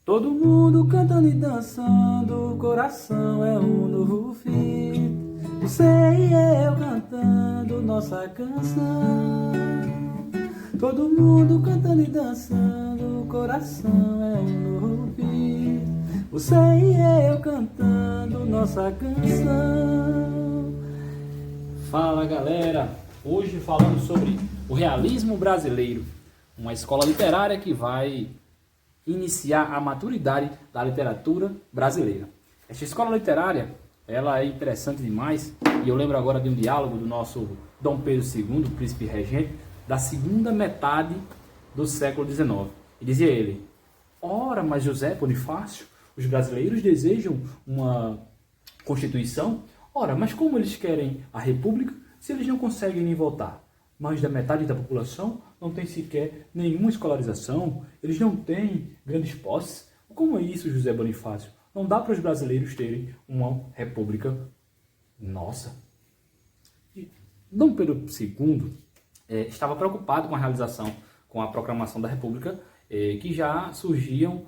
Todo mundo cantando e dançando, o coração é um novo feat. Você e eu cantando nossa canção. Todo mundo cantando e dançando, o coração é um novo beat. Você e eu cantando nossa canção. Fala galera, hoje falando sobre o realismo brasileiro, uma escola literária que vai iniciar a maturidade da literatura brasileira. Esta escola literária, ela é interessante demais, e eu lembro agora de um diálogo do nosso Dom Pedro II, príncipe regente, da segunda metade do século XIX. E dizia ele: ora, mas José Bonifácio, os brasileiros desejam uma Constituição? Ora, mas como eles querem a República se eles não conseguem nem votar? Mais da metade da população não tem sequer nenhuma escolarização, eles não têm grandes posses. Como é isso, José Bonifácio? Não dá para os brasileiros terem uma república nossa. E Dom Pedro II estava preocupado com a realização, com a proclamação da república, que já surgiam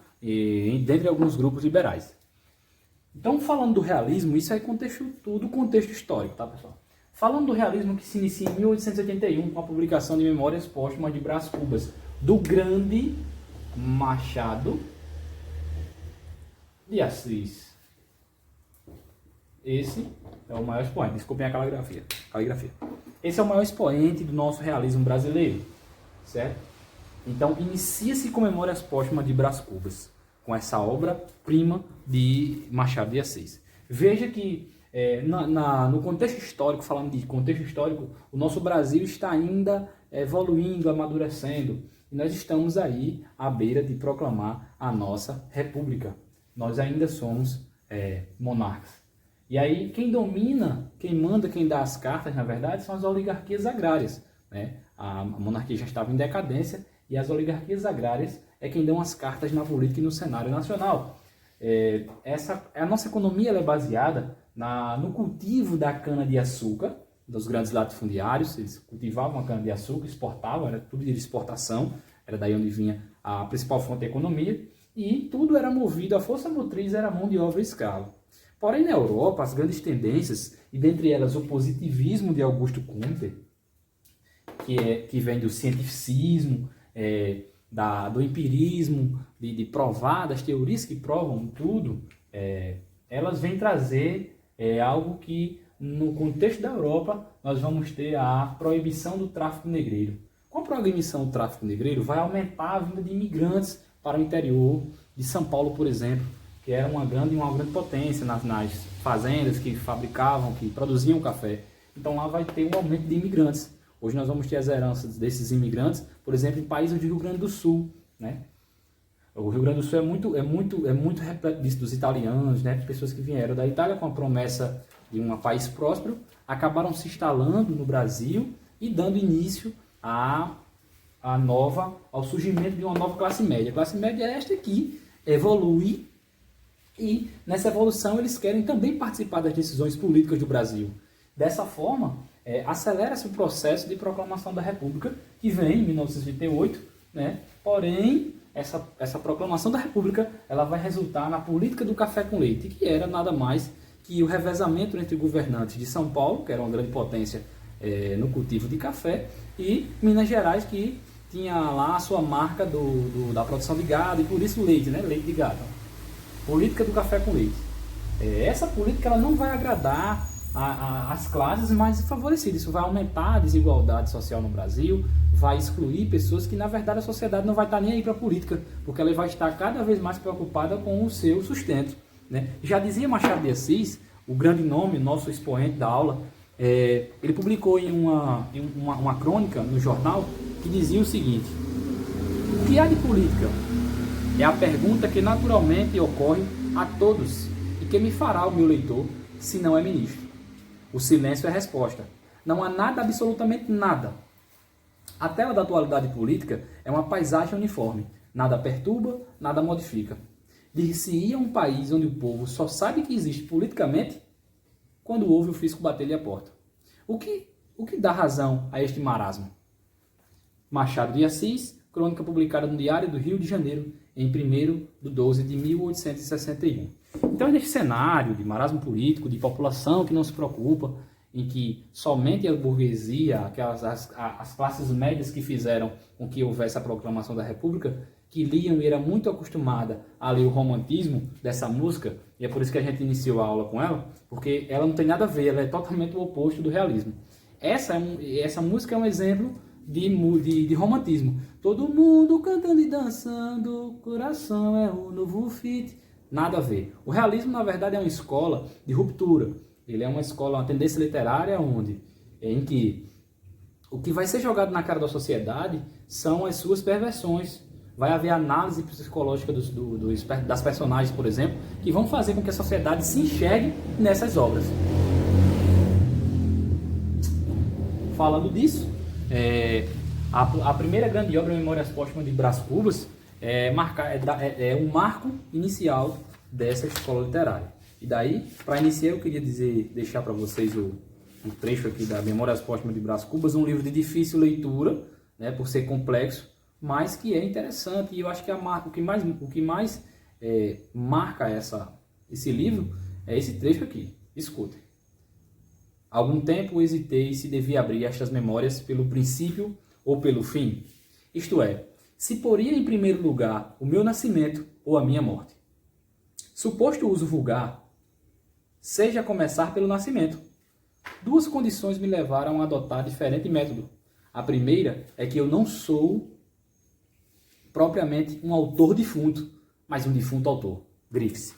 dentre alguns grupos liberais. Então, falando do realismo, isso é tudo contexto histórico, tá, pessoal? Falando do realismo que se inicia em 1881 com a publicação de Memórias Póstumas de Brás Cubas, do grande Machado de Assis. Esse é o maior expoente, desculpem a caligrafia. Esse é o maior expoente do nosso realismo brasileiro, certo? Então, inicia-se com Memórias Póstumas de Brás Cubas, com essa obra-prima de Machado de Assis. Veja que no contexto histórico, falando de contexto histórico, o nosso Brasil está ainda evoluindo, amadurecendo, e nós estamos aí à beira de proclamar a nossa república. Nós ainda somos monarcas. E aí quem domina, quem manda, quem dá as cartas, na verdade, são as oligarquias agrárias, né? A monarquia já estava em decadência e as oligarquias agrárias é quem dão as cartas na política e no cenário nacional. A nossa economia ela é baseada no cultivo da cana-de-açúcar, dos grandes latifundiários. Eles cultivavam a cana-de-açúcar, exportavam, era tudo de exportação, era daí onde vinha a principal fonte da economia, e tudo era movido, a força motriz era a mão de obra escrava. Porém, na Europa, as grandes tendências, e dentre elas o positivismo de Augusto Comte, que vem do cientificismo, do empirismo, de provar, das teorias que provam tudo, elas vêm trazer algo que, no contexto da Europa, nós vamos ter a proibição do tráfico negreiro. Com a proibição do tráfico negreiro, vai aumentar a vinda de imigrantes para o interior de São Paulo, por exemplo, que era uma grande potência nas fazendas que fabricavam, que produziam café. Então lá vai ter um aumento de imigrantes. Hoje nós vamos ter as heranças desses imigrantes, por exemplo, em países do Rio Grande do Sul, né? O Rio Grande do Sul é muito repleto disso, dos italianos, né? Pessoas que vieram da Itália com a promessa de um país próspero, acabaram se instalando no Brasil e dando início ao surgimento de uma nova classe média. A classe média é esta que evolui, e nessa evolução eles querem também participar das decisões políticas do Brasil. Dessa forma, acelera-se o processo de proclamação da República, que vem em 1988, né? Porém, essa proclamação da República ela vai resultar na política do café com leite, que era nada mais que o revezamento entre governantes de São Paulo, que era uma grande potência no cultivo de café, e Minas Gerais, que tinha lá a sua marca da produção de gado, e por isso o leite, né? Leite de gado. Política do café com leite. Essa política ela não vai agradar as classes mais favorecidas. Isso vai aumentar a desigualdade social no Brasil, vai excluir pessoas que, na verdade, a sociedade não vai estar nem aí para a política, porque ela vai estar cada vez mais preocupada com o seu sustento, né? Já dizia Machado de Assis, o grande nome, nosso expoente da aula, ele publicou em uma crônica no jornal que dizia o seguinte: o que há de política? É a pergunta que naturalmente ocorre a todos e que me fará o meu leitor, se não é ministro. O silêncio é a resposta. Não há nada, absolutamente nada. A tela da atualidade política é uma paisagem uniforme. Nada perturba, nada modifica. Dir-se-ia um país onde o povo só sabe que existe politicamente quando ouve o fisco bater-lhe a porta. O que dá razão a este marasmo? Machado de Assis, crônica publicada no Diário do Rio de Janeiro, em 1º de 12 de 1861. Então, nesse cenário de marasmo político, de população que não se preocupa, em que somente a burguesia, as classes médias que fizeram com que houvesse a proclamação da República, que liam e era muito acostumada a ler o romantismo dessa música, e é por isso que a gente iniciou a aula com ela, porque ela não tem nada a ver, ela é totalmente o oposto do realismo. Essa música é um exemplo de romantismo. Todo mundo cantando e dançando, coração é o novo fit. Nada a ver. O realismo, na verdade, é uma escola de ruptura. Ele é uma escola, uma tendência literária em que o que vai ser jogado na cara da sociedade são as suas perversões. Vai haver análise psicológica das personagens, por exemplo, que vão fazer com que a sociedade se enxergue nessas obras. Falando disso, a primeira grande obra, Memórias Póstumas de Brás Cubas, é um marco inicial dessa escola literária. E daí, para iniciar, eu queria deixar para vocês um trecho aqui da Memórias Póstumas de Brás Cubas, um livro de difícil leitura, né, por ser complexo, mas que é interessante. E eu acho que o que mais marca esse livro é esse trecho aqui. Escutem. Algum tempo hesitei se devia abrir estas memórias pelo princípio ou pelo fim. Isto é, se poria em primeiro lugar o meu nascimento ou a minha morte. Suposto o uso vulgar, seja começar pelo nascimento. Duas condições me levaram a adotar diferente método. A primeira é que eu não sou propriamente um autor defunto, mas um defunto autor. Grife-se.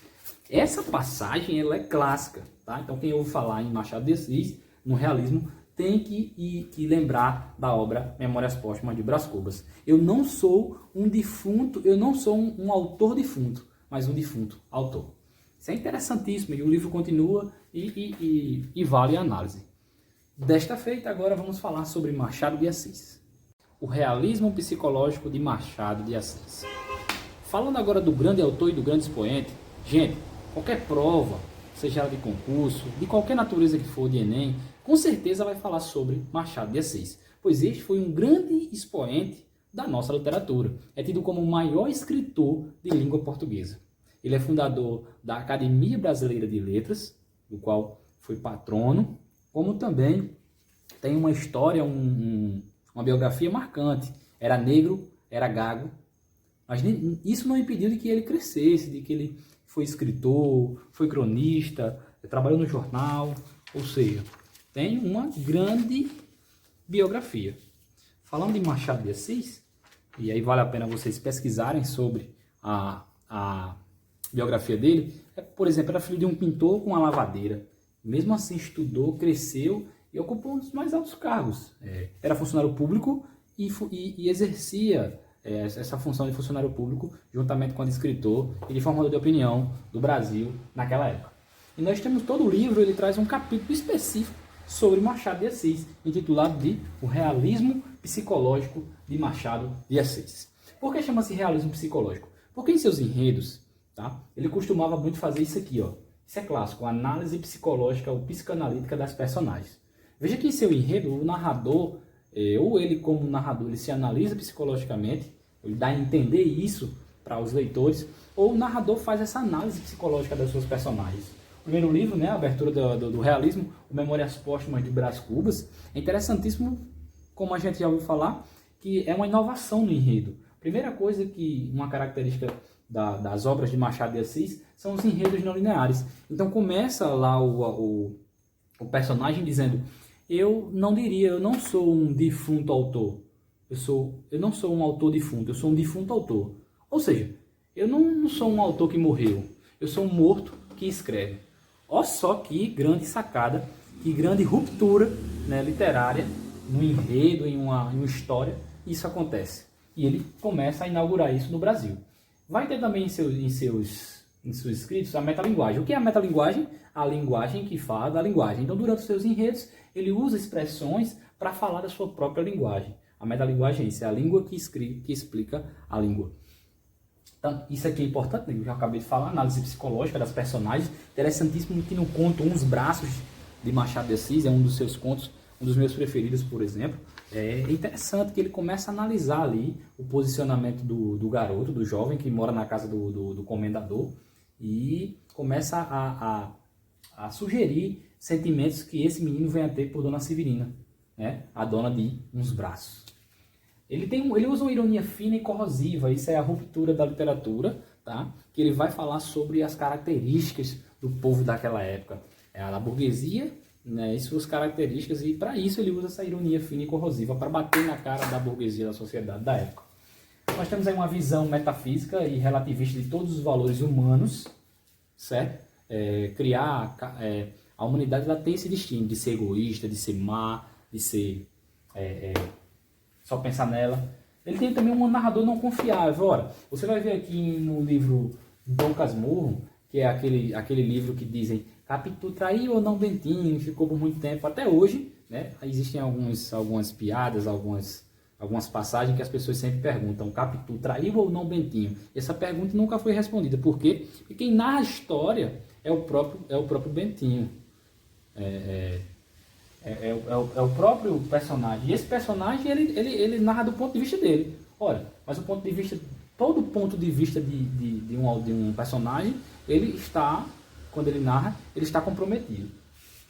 Essa passagem ela é clássica, tá? Então quem ouve falar em Machado de Assis, no realismo, tem que lembrar da obra Memórias Póstumas de Brás Cubas. Eu não sou um defunto, eu não sou um autor defunto, mas um defunto autor. Isso é interessantíssimo e o livro continua e vale a análise. Desta feita, agora vamos falar sobre Machado de Assis. O realismo psicológico de Machado de Assis. Falando agora do grande autor e do grande expoente, gente, qualquer prova, seja ela de concurso, de qualquer natureza que for de Enem, com certeza vai falar sobre Machado de Assis, pois este foi um grande expoente da nossa literatura. É tido como o maior escritor de língua portuguesa. Ele é fundador da Academia Brasileira de Letras, do qual foi patrono, como também tem uma história, uma biografia marcante. Era negro, era gago, mas isso não impediu de que ele crescesse, de que ele foi escritor, foi cronista, trabalhou no jornal, ou seja, tem uma grande biografia. Falando de Machado de Assis, e aí vale a pena vocês pesquisarem sobre a biografia dele, por exemplo, era filho de um pintor com uma lavadeira. Mesmo assim estudou, cresceu e ocupou um dos mais altos cargos. Era funcionário público e exercia essa função de funcionário público juntamente com a de escritor e de formador de opinião do Brasil naquela época. E nós temos todo o livro, ele traz um capítulo específico sobre Machado de Assis, intitulado de O Realismo Psicológico de Machado de Assis. Por que chama-se realismo psicológico? Porque em seus enredos, tá, ele costumava muito fazer isso aqui, ó. Isso é clássico, a análise psicológica ou psicanalítica das personagens. Veja que em seu enredo, o narrador, ou ele como narrador, ele se analisa psicologicamente, ele dá a entender isso para os leitores, ou o narrador faz essa análise psicológica das suas personagens. O primeiro livro, né, a abertura do realismo, o Memórias Póstumas de Brás Cubas, é interessantíssimo, como a gente já ouviu falar, que é uma inovação no enredo. Primeira coisa uma característica das obras de Machado de Assis são os enredos não lineares. Então começa lá o personagem dizendo: eu não sou um defunto autor, eu não sou um autor defunto, eu sou um defunto autor. Ou seja, eu não sou um autor que morreu, eu sou um morto que escreve. Olha só que grande sacada, que grande ruptura, né, literária, no enredo, em uma história, isso acontece. E ele começa a inaugurar isso no Brasil. Vai ter também em seus escritos a metalinguagem. O que é a metalinguagem? A linguagem que fala da linguagem. Então, durante os seus enredos, ele usa expressões para falar da sua própria linguagem. A metalinguagem é isso, é a língua que explica a língua. Então, isso aqui é importante, eu já acabei de falar, análise psicológica das personagens. Interessantíssimo que no conto Uns Braços, de Machado de Assis, é um dos seus contos, um dos meus preferidos, por exemplo, é interessante que ele começa a analisar ali o posicionamento do garoto, do jovem que mora na casa do comendador, e começa a sugerir sentimentos que esse menino venha a ter por Dona Severina, né? A dona de uns braços. Ele usa uma ironia fina e corrosiva, isso é a ruptura da literatura, tá? Que ele vai falar sobre as características do povo daquela época, a burguesia, né, e suas características, e para isso ele usa essa ironia fina e corrosiva, para bater na cara da burguesia da sociedade da época. Nós temos aí uma visão metafísica e relativista de todos os valores humanos, certo? A humanidade ela tem esse destino de ser egoísta, de ser má, de ser só pensar nela. Ele tem também um narrador não confiável. Ora, você vai ver aqui no livro Dom Casmurro, que é aquele livro que dizem Capitu traiu ou não Bentinho, ficou por muito tempo, até hoje, né? Existem algumas piadas, algumas passagens que as pessoas sempre perguntam, Capitu traiu ou não Bentinho? Essa pergunta nunca foi respondida. Por quê? Porque quem narra a história é o próprio Bentinho. É o próprio personagem. E esse personagem, ele narra do ponto de vista dele. Ora, mas todo ponto de vista de um personagem, ele está, quando ele narra, ele está comprometido.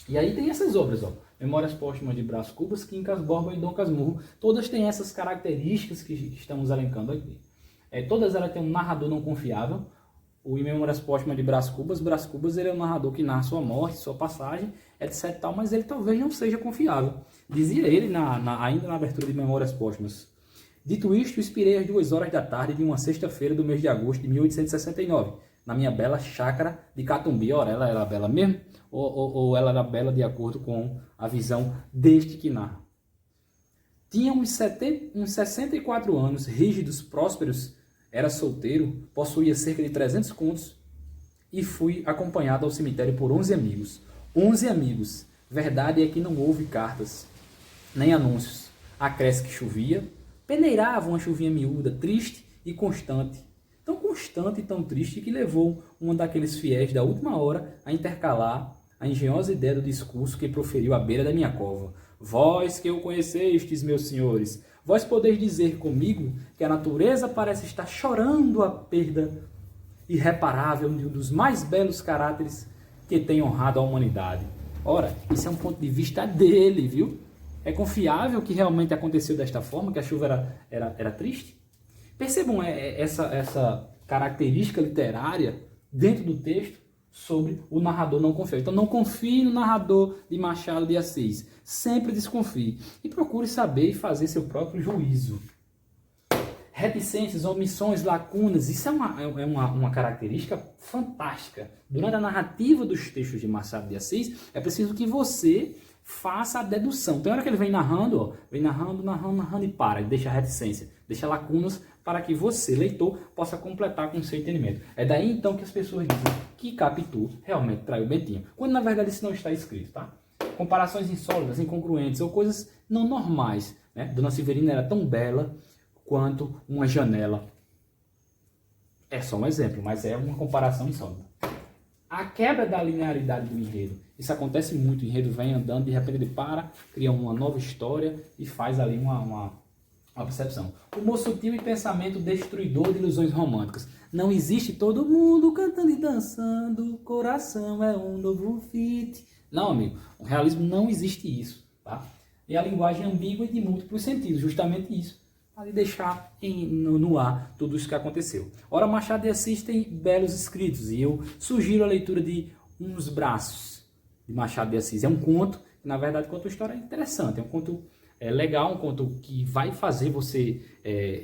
E aí tem essas obras, ó. Memórias Póstumas de Brás Cubas, Quincas Borba e Dom Casmurro. Todas têm essas características que estamos elencando aqui. Todas elas têm um narrador não confiável. O Em Memórias Póstumas de Brás Cubas ele é um narrador que narra sua morte, sua passagem, etc. Tal, mas ele talvez não seja confiável. Dizia ele ainda na abertura de Memórias Póstumas. Dito isto, expirei às 2 horas da tarde de uma sexta-feira do mês de agosto de 1869, na minha bela chácara de Catumbi. Ora, ela era bela mesmo? Ou ela era bela de acordo com a visão deste que narra? Tinha uns 64 anos, rígidos, prósperos, era solteiro, possuía cerca de 300 contos e fui acompanhado ao cemitério por 11 amigos. 11 amigos. Verdade é que não houve cartas, nem anúncios. Acresce que chovia, peneirava uma chuvinha miúda, triste e constante. Tão constante e tão triste que levou um daqueles fiéis da última hora a intercalar a engenhosa ideia do discurso que proferiu à beira da minha cova. Vós que o conhecestes, meus senhores, vós podeis dizer comigo que a natureza parece estar chorando a perda irreparável de um dos mais belos caráteres que tem honrado a humanidade. Ora, isso é um ponto de vista dele, viu? É confiável que realmente aconteceu desta forma, que a chuva era triste? Percebam essa característica literária dentro do texto sobre o narrador não confiável. Então não confie no narrador de Machado de Assis. Sempre desconfie. E procure saber e fazer seu próprio juízo. Reticências, omissões, lacunas, isso é uma característica fantástica. Durante a narrativa dos textos de Machado de Assis, é preciso que você faça a dedução. Tem hora que ele vem narrando, narrando e para, e deixa reticência, deixa lacunas para que você, leitor, possa completar com o seu entendimento. É daí então que as pessoas dizem que Capitu realmente traiu Bentinho, quando na verdade isso não está escrito, tá? Comparações insólitas, incongruentes ou coisas não normais, né? Dona Severina era tão bela quanto uma janela. É só um exemplo, mas é uma comparação insólita. A quebra da linearidade do enredo. Isso acontece muito, o enredo vem andando, de repente ele para, cria uma nova história e faz ali uma percepção. Humor sutil e pensamento destruidor de ilusões românticas. Não existe todo mundo cantando e dançando, coração é um novo fit. Não, amigo, o realismo não existe isso, tá? E a linguagem ambígua e de múltiplos sentidos, justamente isso. Para deixar no ar tudo isso que aconteceu. Ora, Machado de Assis tem belos escritos e eu sugiro a leitura de Uns Braços, de Machado de Assis. É um conto que, na verdade, conta uma história interessante. É um conto legal, um conto que vai fazer você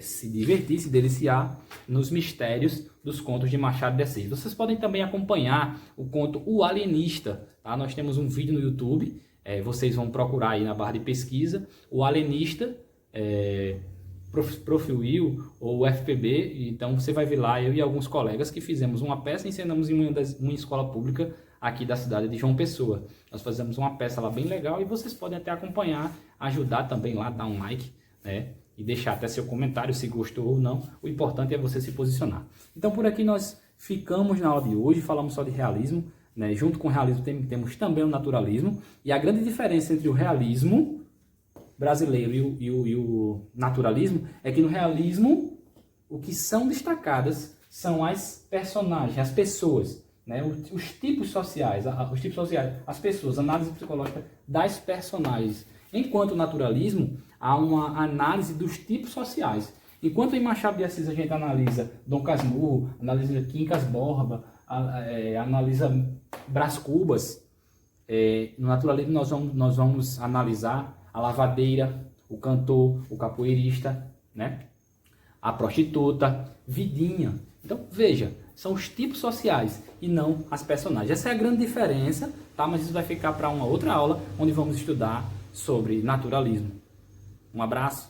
se divertir, se deliciar nos mistérios dos contos de Machado de Assis. Vocês podem também acompanhar o conto O Alienista. Tá? Nós temos um vídeo no YouTube, vocês vão procurar aí na barra de pesquisa, O Alienista, Profil ou FPB, então você vai ver lá, eu e alguns colegas que fizemos uma peça e ensinamos em uma escola pública aqui da cidade de João Pessoa. Nós fazemos uma peça lá bem legal e vocês podem até acompanhar, ajudar também lá, dar um like, né? E deixar até seu comentário se gostou ou não. O importante é você se posicionar. Então por aqui nós ficamos na aula de hoje, falamos só de realismo. né? Junto com o realismo temos também o naturalismo, e a grande diferença entre o realismo brasileiro e o naturalismo é que no realismo o que são destacadas são as personagens, as pessoas, né? Os tipos sociais, as pessoas, a análise psicológica das personagens. Enquanto o naturalismo, há uma análise dos tipos sociais. Enquanto em Machado de Assis a gente analisa Dom Casmurro, analisa Quincas Borba, analisa Brás Cubas, no naturalismo nós vamos analisar a lavadeira, o cantor, o capoeirista, né? A prostituta, vidinha. Então, veja, são os tipos sociais e não as personagens. Essa é a grande diferença, tá? Mas isso vai ficar para uma outra aula, onde vamos estudar sobre naturalismo. Um abraço.